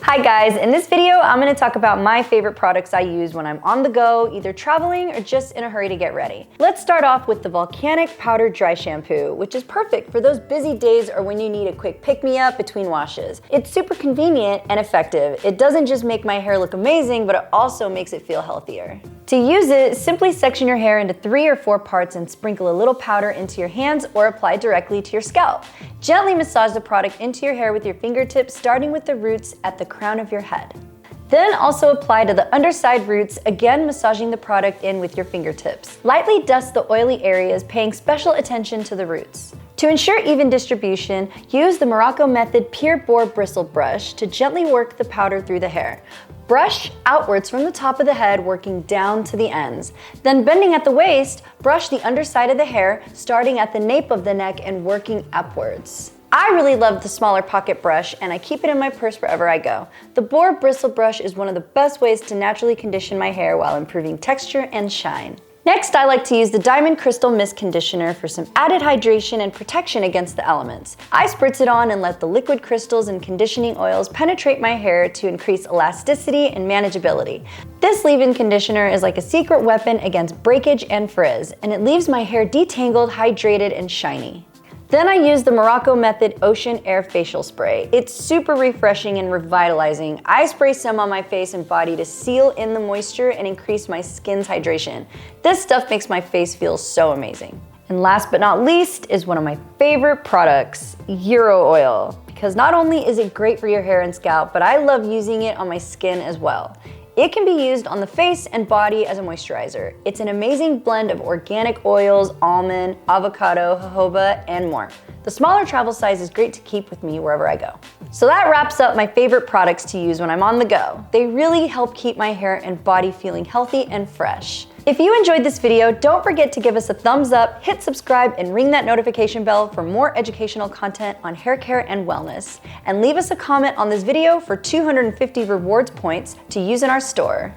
Hi guys, in this video I'm going to talk about my favorite products I use when I'm on the go, either traveling or just in a hurry to get ready. Let's start off with the Volcanic Powder Dry Shampoo, which is perfect for those busy days or when you need a quick pick-me-up between washes. It's super convenient and effective. It doesn't just make my hair look amazing, but it also makes it feel healthier. To use it, simply section your hair into 3 or 4 parts and sprinkle a little powder into your hands or apply directly to your scalp. Gently massage the product into your hair with your fingertips, starting with the roots at the crown of your head. Then also apply to the underside roots, again massaging the product in with your fingertips. Lightly dust the oily areas, paying special attention to the roots. To ensure even distribution, use the Morrocco Method Pure Bore Bristle Brush to gently work the powder through the hair. Brush outwards from the top of the head, working down to the ends. Then bending at the waist, brush the underside of the hair, starting at the nape of the neck and working upwards. I really love the smaller pocket brush and I keep it in my purse wherever I go. The Bore Bristle Brush is one of the best ways to naturally condition my hair while improving texture and shine. Next, I like to use the Diamond Crystal Mist Conditioner for some added hydration and protection against the elements. I spritz it on and let the liquid crystals and conditioning oils penetrate my hair to increase elasticity and manageability. This leave-in conditioner is like a secret weapon against breakage and frizz, and it leaves my hair detangled, hydrated, and shiny. Then I use the Morrocco Method Ocean Air Facial Spray. It's super refreshing and revitalizing. I spray some on my face and body to seal in the moisture and increase my skin's hydration. This stuff makes my face feel so amazing. And last but not least is one of my favorite products, Euro Oil. Because not only is it great for your hair and scalp, but I love using it on my skin as well. It can be used on the face and body as a moisturizer. It's an amazing blend of organic oils, almond, avocado, jojoba, and more. The smaller travel size is great to keep with me wherever I go. So that wraps up my favorite products to use when I'm on the go. They really help keep my hair and body feeling healthy and fresh. If you enjoyed this video, don't forget to give us a thumbs up, hit subscribe, and ring that notification bell for more educational content on hair care and wellness. And leave us a comment on this video for 250 rewards points to use in our store.